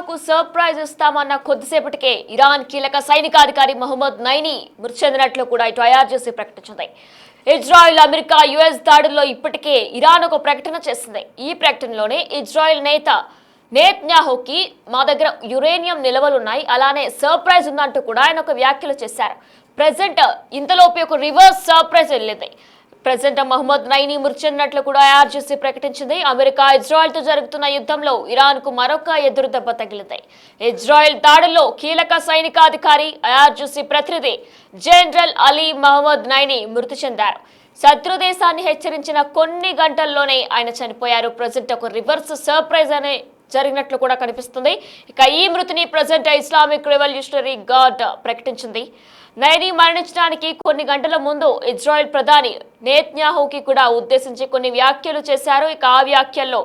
నెతన్యాహుకు surprise ఇస్తామన్న కొద్దిసేపటికే Iran కీలక సైనికాధికారి మహమ్మద్ నైని మృతి చెందినట్లు కూడా ఇటు ఐఆర్జీసీ ప్రకటించింది. ఇజ్రాయెల్ అమెరికా యుఎస్ దాడుల్లో ఇప్పటికే ఇరాన్ ఒక ప్రకటన చేసింది. ఈ ప్రకటనలోనే ఇజ్రాయెల్ నేత నెతన్యాహుకి మా దగ్గర యురేనియం నిల్వలున్నాయి, అలానే సర్ప్రైజ్ ఉందంటూ కూడా ఆయన ఒక వ్యాఖ్యలు చేశారు. ప్రెసెంట్ ఇంతలోపే ఒక రివర్స్ సర్ప్రైజ్ వెళ్ళింది. ప్రెసిడెంట్ మహమ్మద్ నైని మృతి చెందినట్లు కూడా ఐఆర్జీసీ ప్రకటించింది. అమెరికా ఇజ్రాయెల్ తో జరుగుతున్న యుద్ధంలో ఇరాన్ కు మరొక ఎదురు దెబ్బ తగిలింది. ఇజ్రాయెల్ దాడుల్లో కీలక సైనికాధికారి ఐఆర్జీసీ ప్రతినిధి జనరల్ అలీ మహమ్మద్ నైని మృతి చెందారు. శత్రు దేశాన్ని హెచ్చరించిన కొన్ని గంటల్లోనే ఆయన చనిపోయారు. ప్రెసిడెంట్ ఒక రివర్స్ సర్ప్రైజ్ అనే జరిగినట్లు కూడా కనిపిస్తుంది. ఇక ఈ మృతిని ప్రెసిడెంట్ ఇస్లామిక్ రెవల్యూషనరీ గార్డ్ ప్రకటించింది. నైని మరణించడానికి కొన్ని గంటల ముందు ఇజ్రాయెల్ ప్రధాని నెతన్యాహుకి కూడా ఉద్దేశించి కొన్ని వ్యాఖ్యలు చేశారు. ఇక ఆ వ్యాఖ్యల్లో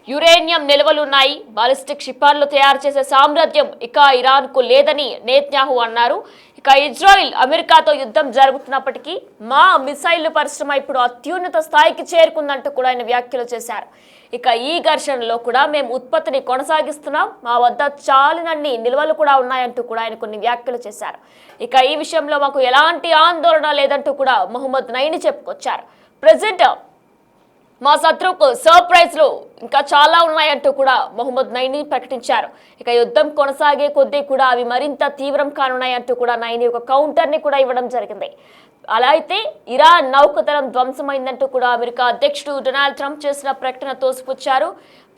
యురేనియం నిల్వలున్నాయి, బాలిస్టిక్ క్షిపణులు తయారు చేసే సామర్థ్యం ఇక ఇరాన్ కు లేదని నెతన్యాహు అన్నారు. ఇక ఇజ్రాయెల్ అమెరికాతో యుద్ధం జరుగుతున్నప్పటికీ మా మిసైళ్ల పరిశ్రమ ఇప్పుడు అత్యున్నత స్థాయికి చేరుకుందంటూ కూడా ఆయన వ్యాఖ్యలు చేశారు. ఇక ఈ ఘర్షణలో కూడా మేము ఉత్పత్తిని కొనసాగిస్తున్నాం, మా వద్ద చాలినన్ని నిల్వలు కూడా ఉన్నాయంటూ కూడా ఆయన కొన్ని వ్యాఖ్యలు చేశారు. ఇక ఈ విషయంలో మాకు ఎలాంటి ఆందోళన లేదంటూ కూడా మహమ్మద్ నైని చెప్పుకొచ్చారు. ప్రెసిడెంట్ మా శత్రువుకు సర్ప్రైజ్లు ఇంకా చాలా ఉన్నాయంటూ కూడా మహమ్మద్ నైని ప్రకటించారు. ఇక యుద్ధం కొనసాగే కొద్దీ కూడా అవి మరింత తీవ్రం కానున్నాయంటూ కూడా నైని ఒక కౌంటర్ ని కూడా ఇవ్వడం జరిగింది. అలా అయితే ఇరాన్ నౌకదళం ధ్వంసమైందంటూ కూడా అమెరికా అధ్యక్షుడు డొనాల్డ్ ట్రంప్ చేసిన ప్రకటన తోసిపుచ్చారు.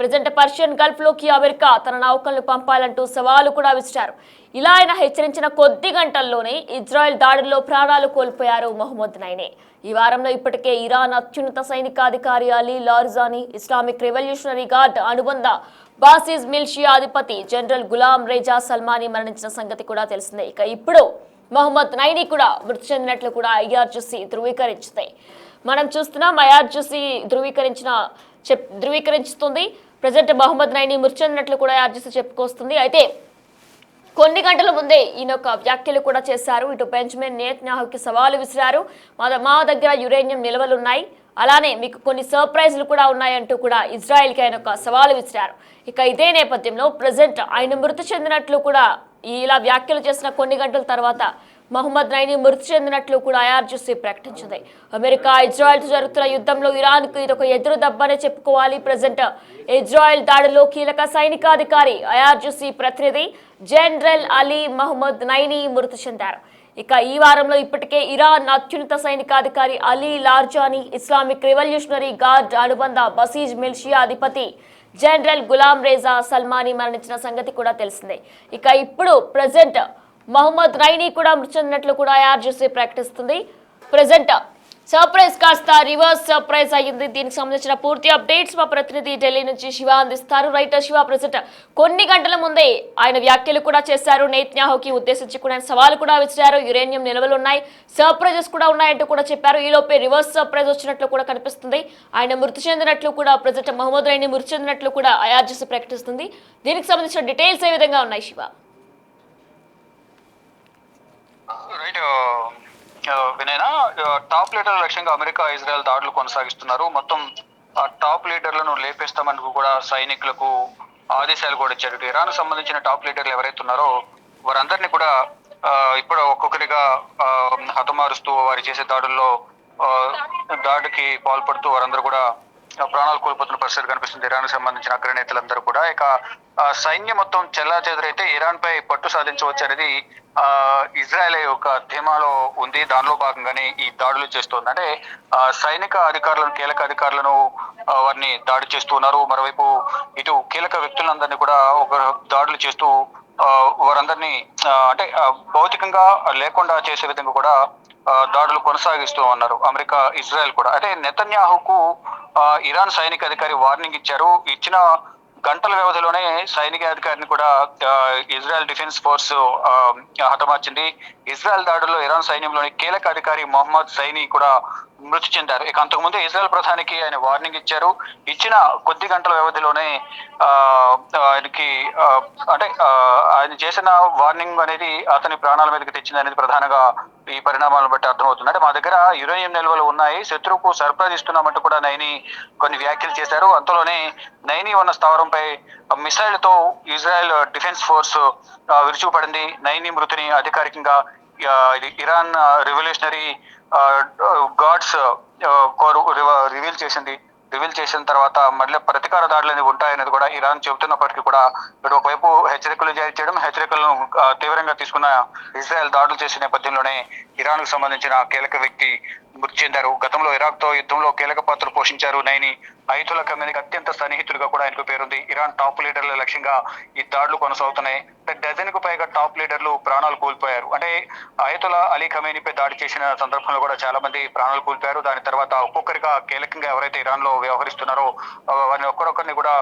ప్రజెంట్ పర్షియన్ గల్ఫ్ లోకి అమెరికా తన నౌకలను పంపాలంటూ సవాలు కూడా విసిరారు. ఇలా ఆయన హెచ్చరించిన కొద్ది గంటల్లోనే ఇజ్రాయెల్ దాడుల్లో ప్రాణాలు కోల్పోయారు మహమ్మద్ నైని. ఈ వారంలో ఇప్పటికే ఇరాన్ అత్యున్నత సైనికాధికారి అలీ లార్జానీ, ఇస్లామిక్ రెవల్యూషనరీ గార్డ్ అనుబంధ బాసిజ్ మిలిషియా అధిపతి జనరల్ గులాం రేజా సల్మానీ మరణించిన సంగతి కూడా తెలిసిందే. ఇక ఇప్పుడు మహమ్మద్ నైని కూడా మృతి చెందినట్లు కూడా ఐఆర్జీసీ ధృవీకరించింది. మనం చూస్తున్నాం, ఐఆర్జీసీ ధృవీకరిస్తుంది. ప్రెసిడెంట్ మహమ్మద్ నైని మృతి చెందినట్లు కూడా ఐఆర్జీసీ చెప్పుకొస్తుంది. అయితే కొన్ని గంటల ముందే ఈయన ఒక వ్యాఖ్యలు కూడా చేశారు. ఇటు బెంజమిన్ నెతన్యాహుకి సవాలు విసిరారు. మా దగ్గర యురేనియం నిల్వలున్నాయి, అలానే మీకు కొన్ని సర్ప్రైజ్లు కూడా ఉన్నాయంటూ కూడా ఇజ్రాయెల్కి ఆయన ఒక సవాలు విసిరారు. ఇక ఇదే నేపథ్యంలో ప్రెసిడెంట్ ఆయన మృతి చెందినట్లు కూడా ఇలా వ్యాఖ్యలు చేసిన కొన్ని గంటల తర్వాత మహమ్మద్ నైని మృతి చెందినట్లు కూడా ఐఆర్జీసీ ప్రకటించింది. అమెరికా ఇజ్రాయెల్తో జరుగుతున్న యుద్ధంలో ఇరాన్కు ఇది ఒక ఎదురు దెబ్బనే చెప్పుకోవాలి. ప్రెసిడెంట్ ఇజ్రాయెల్ దాడిలో కీలక సైనికాధికారి ఐఆర్జీసీ ప్రతినిధి జనరల్ అలీ మహమ్మద్ నైని మృతి చెందారు. ఇక ఈ వారంలో ఇప్పటికే ఇరాన్ అత్యున్నత సైనికాధికారి అలీ లార్జానీ, ఇస్లామిక్ రెవల్యూషనరీ గార్డ్ అనుబంధ బసీజ్ మిలిషియా అధిపతి జనరల్ గులాం రేజా సల్మానీ మరణించిన సంగతి కూడా తెలిసిందే. ఇక ఇప్పుడు ప్రెసిడెంట్ మహమ్మద్ నైని కూడా మృతి చెందినట్లు కూడా ఐఆర్జీసీ ప్రకటిస్తుంది. ప్రెసిడెంట్ సర్ప్రైజ్ కాస్త రివర్స్ సర్ప్రైజ్ అయ్యింది. దీనికి సంబంధించిన పూర్తి అప్డేట్స్ మా ప్రతినిధి ఢిల్లీ నుంచి శివ అందిస్తారు. రైట్ శివ, ప్రెసిడెంట్ కొన్ని గంటల ముందే ఆయన వ్యాఖ్యలు కూడా చేశారు. నెతన్యాహుకి ఉద్దేశించి కూడా సవాలు కూడా విసిరారు. యురేనియం నిల్వలు ఉన్నాయి, సర్ప్రైజెస్ కూడా ఉన్నాయంటూ కూడా చెప్పారు. ఈలోపే రివర్స్ సర్ప్రైజ్ వచ్చినట్లు కూడా కనిపిస్తుంది. ఆయన మృతి చెందినట్లు కూడా ప్రెసిడెంట్ మహమ్మద్ నైని మృతి చెందినట్లు కూడా ఐఆర్జీసీ ప్రకటిస్తుంది. దీనికి సంబంధించిన డీటెయిల్స్ ఏ విధంగా ఉన్నాయి శివ? వినయనా, టాప్ లీడర్ల లక్ష్యంగా అమెరికా ఇజ్రాయెల్ దాడులు కొనసాగిస్తున్నారు. మొత్తం టాప్ లీడర్లను లేపేస్తామని కూడా సైనికులకు ఆదేశాలు కూడా ఇచ్చారు. ఇరాన్ సంబంధించిన టాప్ లీడర్లు ఎవరైతే ఉన్నారో వారందరినీ కూడా ఇప్పుడు ఒక్కొక్కరిగా హతమారుస్తూ వారు చేసే దాడికి పాల్పడుతూ వారందరూ కూడా ప్రాణాలు కోల్పోతున్న పరిస్థితి కనిపిస్తుంది. ఇరాన్ సంబంధించిన అగ్రనేతలందరూ కూడా. ఇక సైన్యం మొత్తం చెల్లాచెదరైతే ఇరాన్ పై పట్టు సాధించవచ్చు అనేది ఇజ్రాయెల్ యొక్క ధీమాలో ఉంది. దానిలో భాగంగానే ఈ దాడులు చేస్తోంది. అంటే సైనిక అధికారులను, కీలక అధికారులను వారిని దాడి చేస్తూ ఉన్నారు. మరోవైపు ఇటు కీలక వ్యక్తులందరినీ కూడా ఒక దాడులు చేస్తూ వారందరినీ అంటే భౌతికంగా లేకుండా చేసే విధంగా కూడా దాడులు కొనసాగిస్తూ ఉన్నారు అమెరికా, ఇజ్రాయెల్ కూడా. అంటే నెతన్యాహుకు ఇరాన్ సైనిక అధికారి వార్నింగ్ ఇచ్చారు. ఇచ్చిన గంటల వ్యవధిలోనే సైనిక అధికారిని కూడా ఇజ్రాయెల్ డిఫెన్స్ ఫోర్స్ హతమార్చింది. ఇజ్రాయెల్ దాడుల్లో ఇరాన్ సైన్యంలోని కీలక అధికారి మొహమ్మద్ సైని కూడా మృతి చెందారు. ఇక అంతకుముందు ఇజ్రాయెల్ ప్రధానికి ఆయన వార్నింగ్ ఇచ్చారు. ఇచ్చిన కొద్ది గంటల వ్యవధిలోనే ఆయనకి అంటే ఆయన చేసిన వార్నింగ్ అనేది అతని ప్రాణాల మీదకి తెచ్చింది అనేది ప్రధానంగా ఈ పరిణామాలను బట్టి అర్థమవుతుంది. అంటే మా దగ్గర యురేనియం నిల్వలు ఉన్నాయి, శత్రువుకు సరఫరా ఇస్తున్నామంటూ కూడా నైని కొన్ని వ్యాఖ్యలు చేశారు. అంతలోనే నైని ఉన్న స్థావరంపై మిసైల్ తో ఇజ్రాయెల్ డిఫెన్స్ ఫోర్స్ విరుచుకుపడింది. నైని మృతిని అధికారికంగా ఇది Iran revolutionary guards corps reveal చేసింది. రివీల్ చేసిన తర్వాత మళ్ళీ ప్రతీకార దాడులు అనేవి ఉంటాయనేది కూడా ఇరాన్ చెబుతున్నప్పటికీ కూడా ఇటు ఒకవైపు హెచ్చరికలు జారీ చేయడం, హెచ్చరికలను తీవ్రంగా తీసుకున్న ఇజ్రాయెల్ దాడులు చేసే నేపథ్యంలోనే ఇరాన్ కు సంబంధించిన కీలక వ్యక్తి మృతి చెందారు. గతంలో ఇరాక్ తో యుద్ధంలో కీలక పాత్ర పోషించారు నైని. అయతుల్లా ఖమేనీకి అత్యంత సన్నిహితుడిగా కూడా ఆయనకు పేరుంది. ఇరాన్ టాప్ లీడర్ల లక్ష్యంగా ఈ దాడులు కొనసాగుతున్నాయి. డజన్ కు పైగా టాప్ లీడర్లు ప్రాణాలు కోల్పోయారు. అంటే అయతుల్లా అలీ ఖమేనీపై దాడి చేసిన సందర్భంలో కూడా చాలా మంది ప్రాణాలు కోల్పోయారు. దాని తర్వాత ఒక్కొక్కరిగా కీలకంగా ఎవరైతే ఇరాన్ లో వ్యవహరిస్తున్నారో వారిని ఒక్కరొక్కరిని కూడా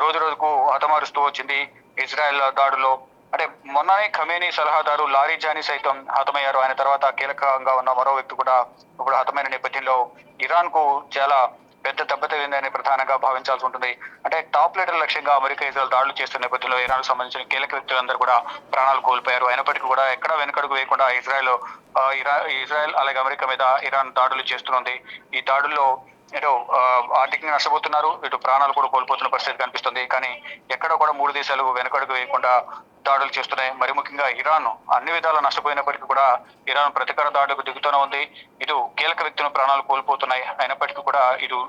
రోజు రోజుకు హతమారుస్తూ వచ్చింది ఇజ్రాయెల్ దాడులో. అంటే మొన్ననే ఖమేనీ సలహాదారు లారీ జానీ సైతం హతమయ్యారు. ఆయన తర్వాత కీలకంగా ఉన్న మరో వ్యక్తి కూడా ఇప్పుడు హతమైన నేపథ్యంలో ఇరాన్ కు చాలా పెద్ద దెబ్బతిందని ప్రధానంగా భావించాల్సి ఉంటుంది. అంటే టాప్ లీడర్ లక్ష్యంగా అమెరికా ఇజ్రాయెల్ దాడులు చేస్తున్న నేపథ్యంలో ఇరాన్ సంబంధించిన కీలక వ్యక్తులందరూ కూడా ప్రాణాలు కోల్పోయారు. అయినప్పటికీ కూడా ఎక్కడ వెనకడుగు వేయకుండా ఇజ్రాయెల్ అలాగే అమెరికా మీద ఇరాన్ దాడులు చేస్తున్నది. ఈ దాడుల్లో ఇటు ఆర్థికంగా నష్టపోతున్నారు, ఇటు ప్రాణాలు కూడా కోల్పోతున్న పరిస్థితి కనిపిస్తుంది. కానీ ఎక్కడ కూడా మూడు దేశాలు వెనకడుగు వేయకుండా దాడులు చేస్తున్నాయి. మరి ముఖ్యంగా ఇరాన్ అన్ని విధాలా నష్టపోయినప్పటికీ కూడా ఇరాన్ ప్రతీకార దాడులకు దిగుతూనే ఉంది. ఇటు కీలక వ్యక్తుల ప్రాణాలు కోల్పోతున్నాయి. అయినప్పటికీ కూడా ఇటు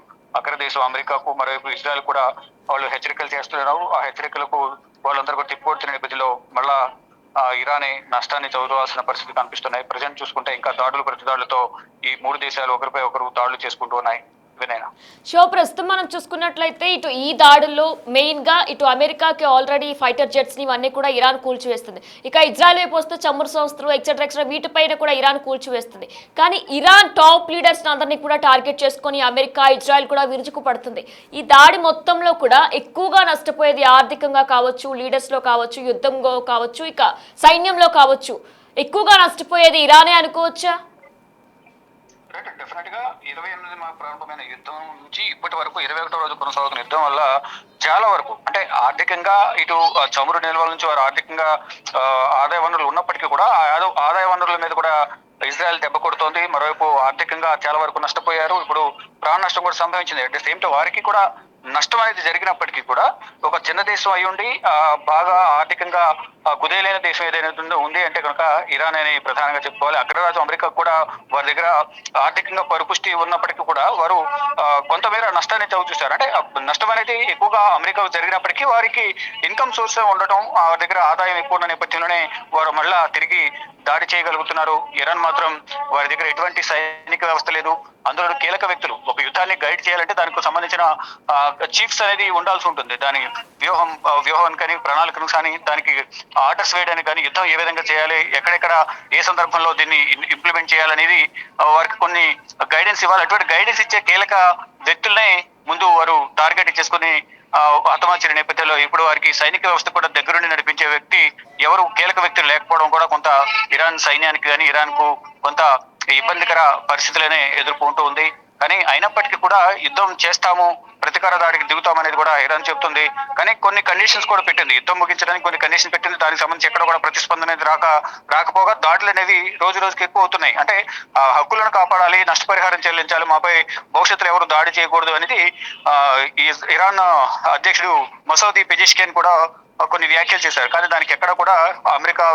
అగ్రదేశం అమెరికాకు, మరోవైపు ఇజ్రాయెల్ కూడా వాళ్ళు హెచ్చరికలు చేస్తున్నారు. ఆ హెచ్చరికలకు వాళ్ళందరూ కూడా తిప్పికొడుతున్న నేపథ్యంలో మళ్ళా ఇరానే నష్టాన్ని చదువుకోవాల్సిన పరిస్థితి కనిపిస్తున్నాయి. ప్రజెంట్ చూసుకుంటే ఇంకా దాడులు ప్రతిదాడులతో ఈ మూడు దేశాలు ఒకరిపై ఒకరు దాడులు చేసుకుంటూ ఉన్నాయి. ప్రస్తుతం మనం చూసుకున్నట్లయితే ఇటు ఈ దాడుల్లో మెయిన్ గా ఇటు అమెరికాకి ఆల్రెడీ ఫైటర్ జెట్స్ ని ఇవన్నీ కూడా ఇరాన్ కూల్చివేస్తుంది. ఇక ఇజ్రాయెల్ వైపు వస్తే చమురు సంస్థలు ఎక్సెట్రా వీటిపైన కూడా ఇరాన్ కూల్చివేస్తుంది. కానీ ఇరాన్ టాప్ లీడర్స్ అందరినీ కూడా టార్గెట్ చేసుకొని అమెరికా ఇజ్రాయెల్ కూడా విరుచుకు పడుతుంది. ఈ దాడి మొత్తంలో కూడా ఎక్కువగా నష్టపోయేది ఆర్థికంగా కావచ్చు, లీడర్స్ లో కావచ్చు, యుద్ధంలో కావచ్చు, ఇక సైన్యంలో కావచ్చు, ఎక్కువగా నష్టపోయేది ఇరానే అనుకోవచ్చా? డెఫినెట్ గా 28 ప్రారంభమైన యుద్ధం నుంచి ఇప్పటి వరకు 21వ రోజు కొనసాగుతున్న యుద్ధం వల్ల చాలా వరకు అంటే ఆర్థికంగా ఇటు చమురు నిల్వల నుంచి వారు ఆర్థికంగా ఆదాయ వనరులు ఉన్నప్పటికీ కూడా ఆదాయ వనరుల మీద కూడా ఇజ్రాయెల్ దెబ్బ కొడుతోంది. మరోవైపు ఆర్థికంగా చాలా వరకు నష్టపోయారు. ఇప్పుడు ప్రాణ నష్టం కూడా సంభవించింది. అట్ ద సేమ్ టైం వారికి కూడా నష్టం అనేది జరిగినప్పటికీ కూడా ఒక చిన్న దేశం అయి ఉండి బాగా ఆర్థికంగా కుదేలైన దేశం ఏదైనా ఉంది అంటే కనుక ఇరాన్ అని ప్రధానంగా చెప్పుకోవాలి. అగ్రరాజు అమెరికా కూడా వారి దగ్గర ఆర్థికంగా పరిపుష్టి ఉన్నప్పటికీ కూడా వారు కొంతమేర నష్టాన్ని చవిచూశారు. అంటే నష్టం అనేది ఎక్కువగా అమెరికాకు జరిగినప్పటికీ వారికి ఇన్కమ్ సోర్స్ ఉండటం, వారి దగ్గర ఆదాయం ఎక్కువ ఉన్న నేపథ్యంలోనే వారు మళ్ళా తిరిగి దాడి చేయగలుగుతున్నారు. ఇరాన్ మాత్రం వారి దగ్గర ఎటువంటి సైనిక వ్యవస్థ లేదు. అందులో కీలక వ్యక్తులు ఒక యుద్ధాన్ని గైడ్ చేయాలంటే దానికి సంబంధించిన చీఫ్స్ అనేది ఉండాల్సి ఉంటుంది. దాని వ్యూహానికి కానీ ప్రణాళికను కానీ దానికి ఆర్డర్స్ వేయడానికి కానీ యుద్ధం ఏ విధంగా చేయాలి, ఎక్కడెక్కడ ఏ సందర్భంలో దీన్ని ఇంప్లిమెంట్ చేయాలనేది వారికి కొన్ని గైడెన్స్ ఇవ్వాలి. అటువంటి గైడెన్స్ ఇచ్చే కీలక వ్యక్తులనే ముందు వారు టార్గెట్ చేసుకుని హతమార్చిన నేపథ్యంలో ఇప్పుడు వారికి సైనిక వ్యవస్థ కూడా దగ్గరుండి నడిపించే వ్యక్తి ఎవరు కీలక వ్యక్తులు లేకపోవడం కూడా కొంత ఇరాన్ సైన్యానికి కానీ ఇరాన్ కు కొంత ఇబ్బందికర పరిస్థితులనే ఎదుర్కొంటూ ఉంది. కానీ అయినప్పటికీ కూడా యుద్ధం చేస్తాము, ప్రతీకార దాడికి దిగుతామనేది కూడా ఇరాన్ చెప్తుంది. కానీ కొన్ని కండిషన్స్ కూడా పెట్టింది. యుద్ధం ముగించడానికి కొన్ని కండిషన్ పెట్టింది. దానికి సంబంధించి ఎక్కడ కూడా ప్రతిస్పందన అనేది రాకపోగా దాడులు అనేవి రోజు రోజుకి ఎక్కువ అవుతున్నాయి. అంటే హక్కులను కాపాడాలి, నష్టపరిహారం చెల్లించాలి, మాపై భవిష్యత్తులో ఎవరు దాడి చేయకూడదు అనేది ఇరాన్ అధ్యక్షుడు మసౌద్ పెజెష్కియాన్ కూడా కొన్ని వ్యాఖ్యలు చేశారు. కానీ దానికి ఎక్కడ కూడా అమెరికా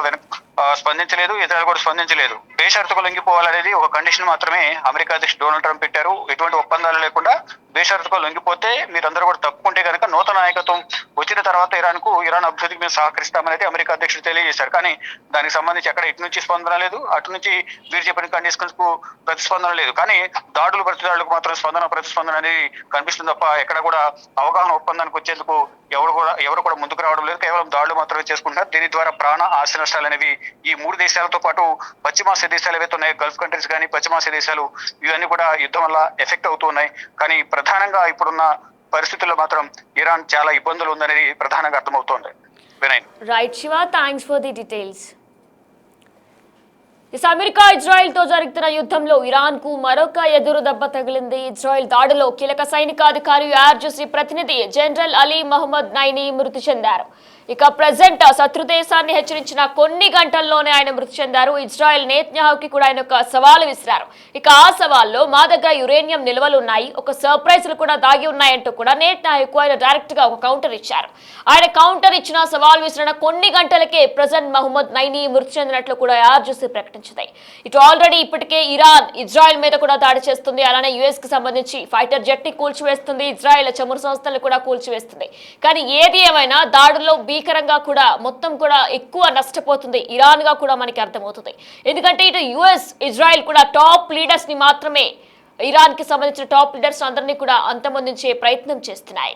స్పందించలేదు, ఇజ్రాయెల్ కూడా స్పందించలేదు. బేషరతుకు లొంగిపోవాలనేది ఒక కండిషన్ మాత్రమే అమెరికా అధ్యక్షుడు డొనాల్డ్ ట్రంప్ పెట్టారు. ఎటువంటి ఒప్పందాలు లేకుండా బేషరతుకు లొంగిపోతే మీరందరూ కూడా తప్పుకుంటే కనుక నూతన నాయకత్వం వచ్చిన తర్వాత ఇరాన్ అభివృద్ధికి మేము సహకరిస్తామనేది అమెరికా అధ్యక్షుడు తెలియజేశారు. కానీ దానికి సంబంధించి ఎక్కడ ఇటు నుంచి స్పందన లేదు, అటు నుంచి వీరు చెప్పిన కండిషన్స్ కు ప్రతిస్పందన లేదు. కానీ ప్రతిదాడులకు మాత్రం ప్రతిస్పందన అనేది కనిపిస్తుంది తప్ప ఎక్కడ కూడా అవగాహన ఒప్పందానికి వచ్చేందుకు ఎవరు కూడా ముందుకు రావడం లేదు. కేవలం దాడులు మాత్రమే చేసుకుంటున్నారు. దీని ద్వారా ప్రాణ ఆస్తి నష్టాలు అనేవి ఈ మూడు దేశాలతో పాటు పశ్చిమాసియా దేశాలు ఏవైతే ఉన్నాయో, గల్ఫ్ కంట్రీస్ కానీ పశ్చిమాసియా దేశాలు, ఇవన్నీ కూడా యుద్ధం వల్ల ఎఫెక్ట్ అవుతూ ఉన్నాయి. కానీ ప్రధానంగా ఇప్పుడున్న పరిస్థితుల్లో మాత్రం ఇరాన్ చాలా ఇబ్బందులు ఉందనేది ప్రధానంగా అర్థమవుతోంది. Right Shiva, thanks for the details. America Israel తో జరుగుతున్న యుద్ధంలో ఇరాన్ కు మరొక ఎదురు దెబ్బ తగిలింది. ఇజ్రాయెల్ దాడిలో కీలక సైనికాధికారి ఎయిర్ జెసి ప్రతినిధి జనరల్ అలీ మహమ్మద్ నైని మృతి చెందారు. ఇక ప్రజెంట్ శత్రు దేశాన్ని హెచ్చరించిన కొన్ని గంటల్లోనే ఆయన మృతి చెందారు. ఇజ్రాయెల్ నేతన్యాహుకి కూడా ఆయన ఒక సవాలు విసిరారు. ఇక ఆ సవాల్లో మా దగ్గర యురేనియం నిల్వలు ఉన్నాయి, ఒక సర్ప్రైజ్లు కూడా దాగి ఉన్నాయంటూ కూడా నేతన్యాహుకు ఆయన డైరెక్ట్ గా ఒక కౌంటర్ ఇచ్చారు. ఆయన కౌంటర్ ఇచ్చిన సవాల్ విసిరిన కొన్ని గంటలకే ప్రెసిడెంట్ మహమ్మద్ నైనీ మృతి చెందినట్లు కూడా IRGC ప్రకటించింది. ఇటు ఆల్రెడీ ఇప్పటికే ఇరాన్ ఇజ్రాయెల్ మీద కూడా దాడి చేస్తుంది. అలానే US కి సంబంధించి ఫైటర్ జెట్ ని కూల్చివేస్తుంది, ఇజ్రాయెల్ చమురు సంస్థలను కూడా కూల్చివేస్తుంది. కానీ ఏది ఏమైనా దాడుల్లో భీకరంగా కూడా మొత్తం కూడా ఎక్కువ నష్టపోతుంది ఇరాన్ గా కూడా మనకి అర్థమవుతుంది. ఎందుకంటే ఇటు US ఇజ్రాయెల్ కూడా టాప్ లీడర్స్ ని మాత్రమే, ఇరాన్ కి సంబంధించిన టాప్ లీడర్స్ అందరినీ కూడా అంతమొందించే ప్రయత్నం చేస్తున్నాయి.